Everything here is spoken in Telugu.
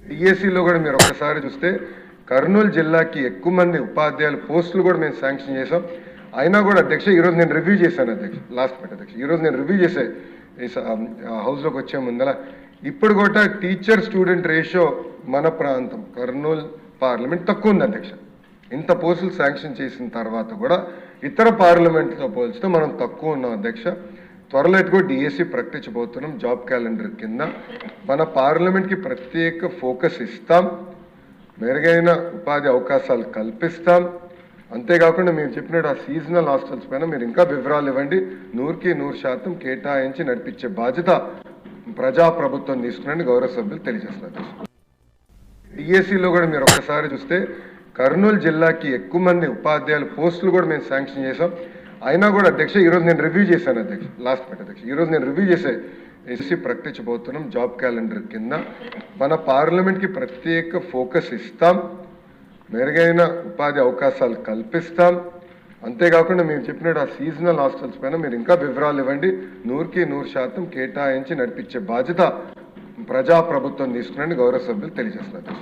డిఎస్సిలో కూడా మీరు ఒక్కసారి చూస్తే కర్నూలు జిల్లాకి ఎక్కువ మంది ఉపాధ్యాయుల పోస్టులు కూడా మేము శాంక్షన్ చేసాం. అయినా కూడా అధ్యక్ష ఈరోజు నేను రివ్యూ చేశాను అధ్యక్ష, లాస్ట్ మినిట్ అధ్యక్ష, ఈరోజు నేను రివ్యూ చేసే హౌస్లోకి వచ్చే ముందర ఇప్పుడు కూడా టీచర్ స్టూడెంట్ రేషియో మన ప్రాంతం కర్నూలు పార్లమెంట్ తక్కువ ఉంది అధ్యక్ష. ఇంత పోస్టులు శాంక్షన్ చేసిన తర్వాత కూడా ఇతర పార్లమెంట్తో పోల్చితే మనం తక్కువ ఉన్నాం అధ్యక్ష. త్వరలో ఎటుకో డిఎస్సి ప్రకటించబోతున్నాం. జాబ్ క్యాలెండర్ కింద మన పార్లమెంట్కి ప్రత్యేక ఫోకస్ ఇస్తాం, మెరుగైన ఉపాధి అవకాశాలు కల్పిస్తాం. అంతేకాకుండా మీరు చెప్పినట్టు ఆ సీజనల్ హాస్టల్స్ పైన మీరు ఇంకా వివరాలు ఇవ్వండి. 100కి 100% కేటాయించి నడిపించే బాధ్యత ప్రజాప్రభుత్వం తీసుకుని గౌరవ సభ్యులు తెలియజేస్తున్నారు. డిఎస్సిలో కూడా మీరు ఒక్కసారి చూస్తే కర్నూలు జిల్లాకి ఎక్కువ మంది ఉపాధ్యాయుల పోస్టులు కూడా మేము శాంక్షన్ చేసాం. అయినా కూడా అధ్యక్ష ఈరోజు నేను రివ్యూ చేశాను అధ్యక్ష, లాస్ట్ మినిట్ అధ్యక్ష, ఈరోజు నేను రివ్యూ చేసే ఎస్సీ ప్రకటించబోతున్నాం. జాబ్ క్యాలెండర్ కింద మన పార్లమెంట్కి ప్రత్యేక ఫోకస్ ఇస్తాం, మెరుగైన ఉపాధి అవకాశాలు కల్పిస్తాం. అంతేకాకుండా మీరు చెప్పినట్టు ఆ సీజనల్ హాస్టల్స్ పైన మీరు ఇంకా వివరాలు ఇవ్వండి. 100కి 100% కేటాయించి నడిపించే బాధ్యత ప్రజాప్రభుత్వం తీసుకుని గౌరవ సభ్యులు తెలియజేస్తున్నారు.